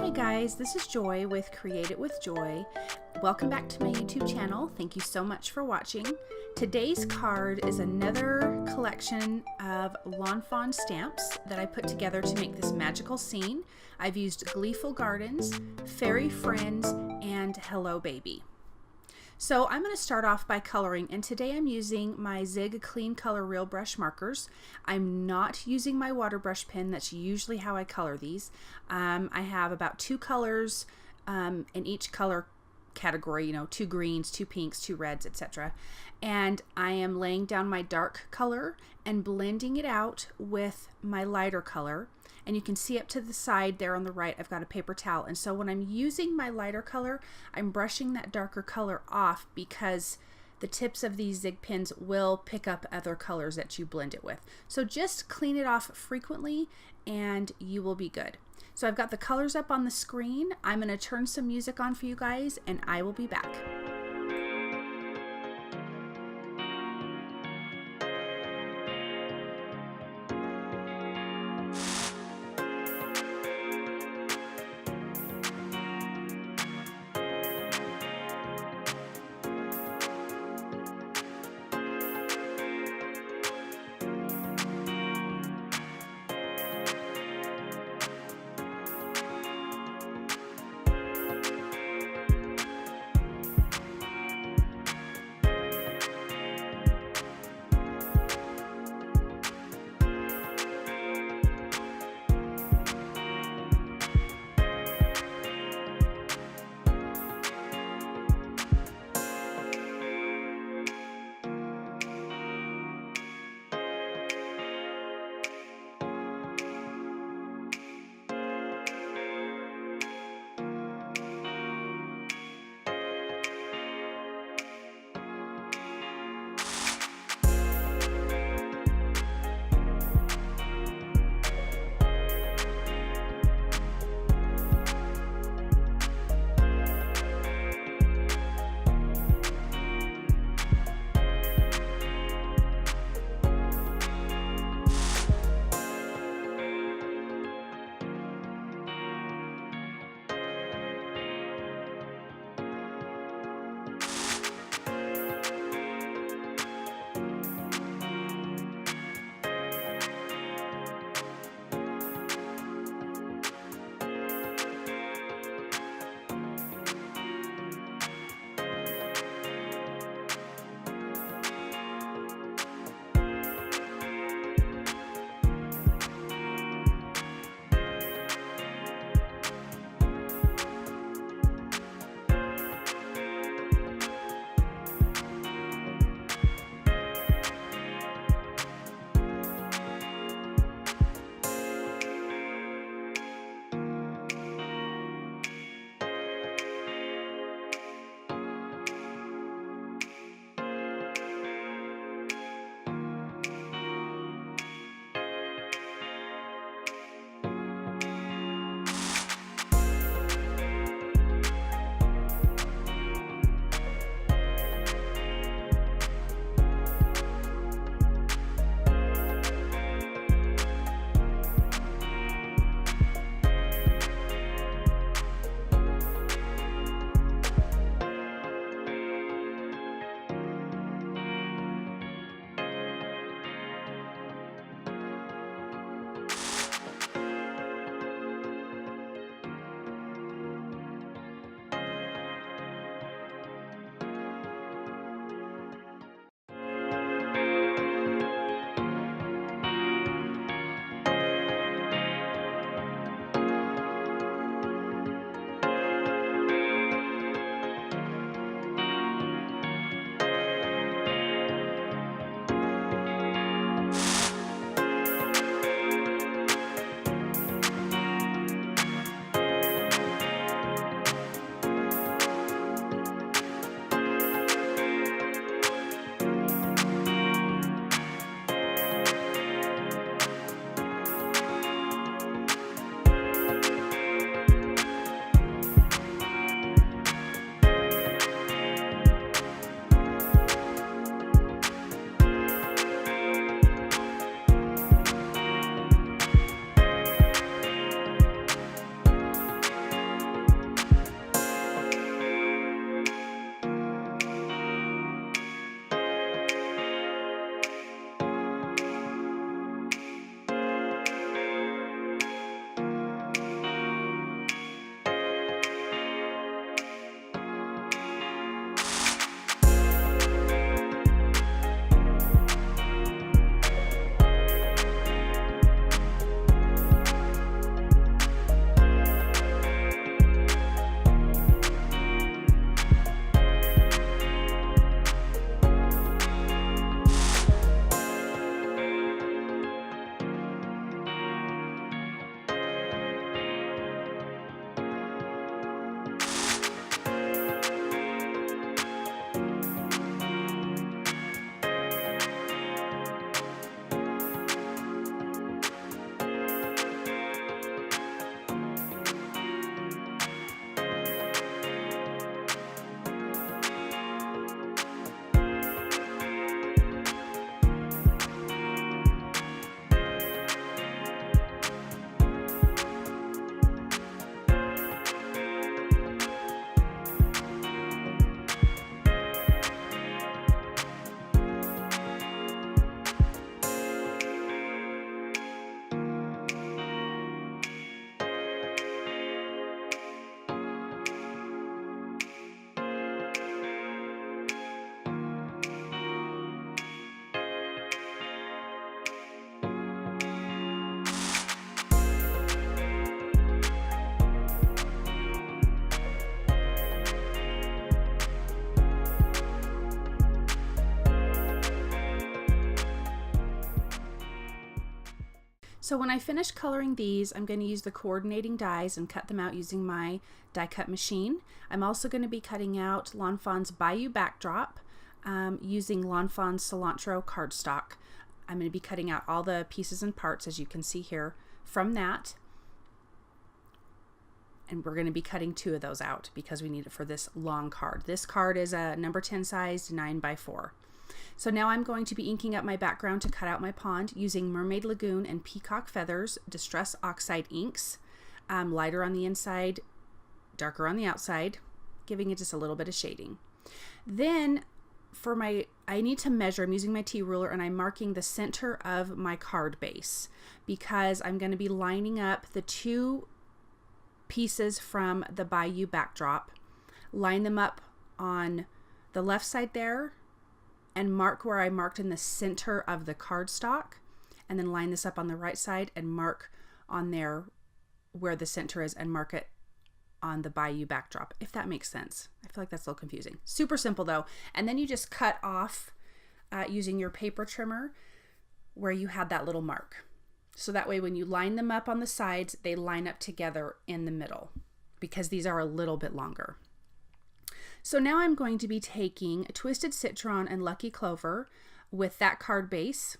Hey guys, this is Joy with Create It with Joy. Welcome back to my YouTube channel. Thank you so much for watching. Today's card is another collection of lawn fawn stamps that I put together to make this magical scene. I've used Gleeful Gardens, Fairy Friends, and Hello Baby. So I'm going to start off by coloring, and today I'm using my Zig Clean Color Real Brush markers. I'm not using my water brush pen. That's usually how I color these. I have about 2 colors in each color category, you know, 2 greens, 2 pinks, 2 reds, etc. And I am laying down my dark color and blending it out with my lighter color. And you can see up to the side there on the right, I've got a paper towel. And so when I'm using my lighter color, I'm brushing that darker color off because the tips of these Zig pens will pick up other colors that you blend it with. So just clean it off frequently and you will be good. So I've got the colors up on the screen. I'm going to turn some music on for you guys and I will be back. So when I finish coloring these, I'm going to use the coordinating dies and cut them out using my die cut machine. I'm also going to be cutting out Lawn Fawn's Bayou backdrop using Lawn Fawn's cilantro cardstock. I'm going to be cutting out all the pieces and parts, as you can see here, from that. And we're going to be cutting 2 of those out because we need it for this long card. This card is a number 10 size 9x4. So now I'm going to be inking up my background to cut out my pond using Mermaid Lagoon and Peacock Feathers Distress Oxide inks. Lighter on the inside, darker on the outside, giving it just a little bit of shading. Then for I need to measure, I'm using my T ruler and I'm marking the center of my card base because I'm going to be lining up the 2 pieces from the Bayou backdrop, line them up on the left side there and mark where I marked in the center of the cardstock, and then line this up on the right side and mark on there where the center is and mark it on the Bayou backdrop, if that makes sense. I feel like that's a little confusing. Super simple though. And then you just cut off using your paper trimmer where you had that little mark. So that way when you line them up on the sides, they line up together in the middle because these are a little bit longer. So now I'm going to be taking Twisted Citron and Lucky Clover with that card base,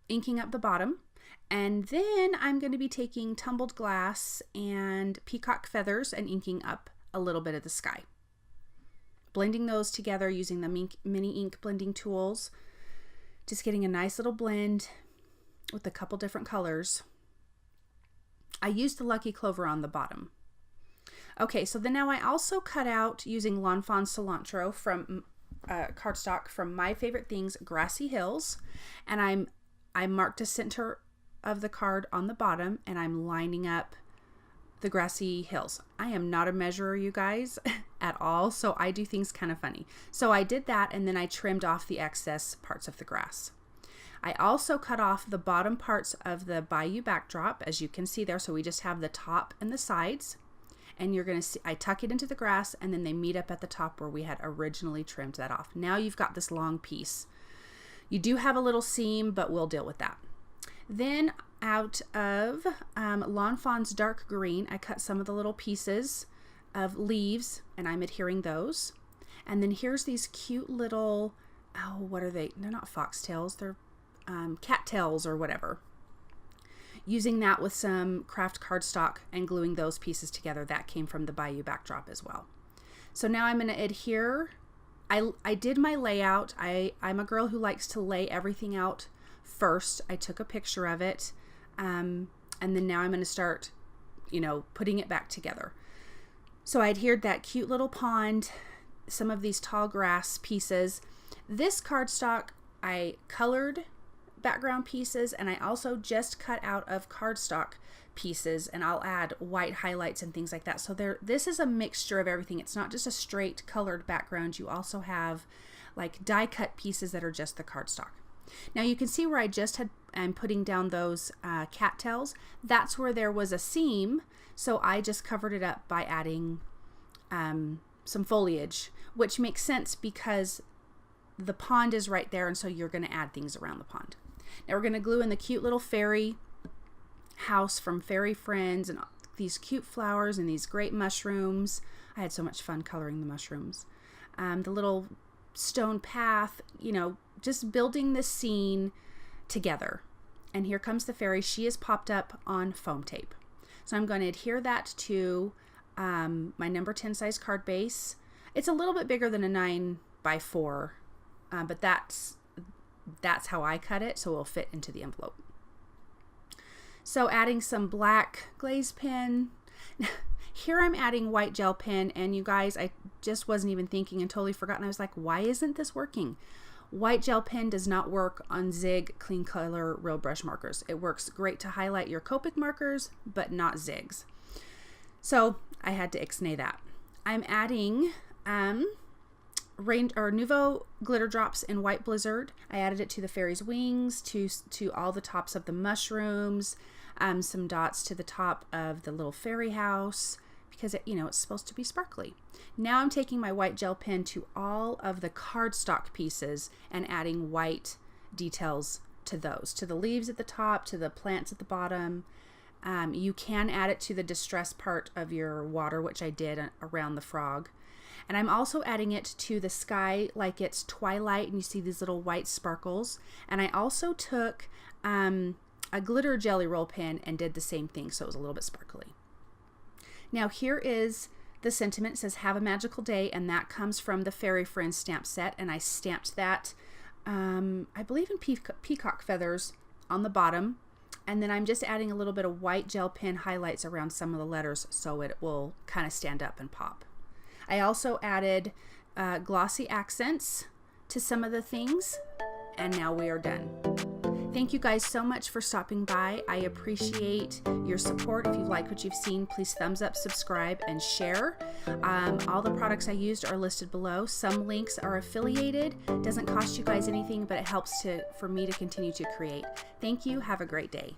inking up the bottom, and then I'm going to be taking Tumbled Glass and Peacock Feathers and inking up a little bit of the sky. Blending those together using the mini ink blending tools, just getting a nice little blend with a couple different colors. I used the Lucky Clover on the bottom. Okay, so then now I also cut out using Lawn Fawn cilantro from cardstock from My Favorite Things Grassy Hills, and I marked a center of the card on the bottom and I'm lining up the grassy hills. I am not a measurer, you guys, at all, so I do things kind of funny. So I did that and then I trimmed off the excess parts of the grass. I also cut off the bottom parts of the Bayou backdrop, as you can see there, so we just have the top and the sides. And you're going to see, I tuck it into the grass and then they meet up at the top where we had originally trimmed that off. Now you've got this long piece. You do have a little seam, but we'll deal with that. Then out of Lawn Fawn's dark green, I cut some of the little pieces of leaves and I'm adhering those. And then here's these cute little, oh, what are they? They're not foxtails, they're cattails or whatever. Using that with some craft cardstock and gluing those pieces together. That came from the Bayou backdrop as well. So now I'm going to adhere. I did my layout. I'm a girl who likes to lay everything out first. I took a picture of it. And then now I'm going to start, putting it back together. So I adhered that cute little pond, some of these tall grass pieces. This cardstock I colored background pieces, and I also just cut out of cardstock pieces, and I'll add white highlights and things like that. So this is a mixture of everything. It's not just a straight colored background. You also have like die cut pieces that are just the cardstock. Now you can see where I'm putting down those cattails. That's where there was a seam, so I just covered it up by adding some foliage, which makes sense because the pond is right there, and so you're going to add things around the pond. Now we're going to glue in the cute little fairy house from Fairy Friends and these cute flowers and these great mushrooms. I had so much fun coloring the mushrooms. The little stone path, just building the scene together. And here comes the fairy. She is popped up on foam tape. So I'm going to adhere that to my number 10 size card base. It's a little bit bigger than a 9x4, but that's how I cut it, so it'll fit into the envelope. So adding some black glaze pen. Here I'm adding white gel pen, and you guys, I just wasn't even thinking and totally forgotten. I was like, why isn't this working? White gel pen does not work on Zig Clean Color Real Brush markers. It works great to highlight your Copic markers, but not Zigs. So I had to ixnay that. I'm adding Nuvo glitter drops in White Blizzard. I added it to the fairy's wings, to all the tops of the mushrooms, some dots to the top of the little fairy house, because it's supposed to be sparkly. Now I'm taking my white gel pen to all of the cardstock pieces and adding white details to those, to the leaves at the top, to the plants at the bottom. You can add it to the distress part of your water, which I did around the frog. And I'm also adding it to the sky like it's twilight and you see these little white sparkles. And I also took a glitter jelly roll pen and did the same thing, so it was a little bit sparkly. Now here is the sentiment. It says, have a magical day, and that comes from the Fairy Friends stamp set, and I stamped that, I believe in peacock feathers on the bottom. And then I'm just adding a little bit of white gel pen highlights around some of the letters so it will kind of stand up and pop. I also added glossy accents to some of the things, and now we are done. Thank you guys so much for stopping by. I appreciate your support. If you like what you've seen, please thumbs up, subscribe, and share. All the products I used are listed below. Some links are affiliated. It doesn't cost you guys anything, but it helps for me to continue to create. Thank you. Have a great day.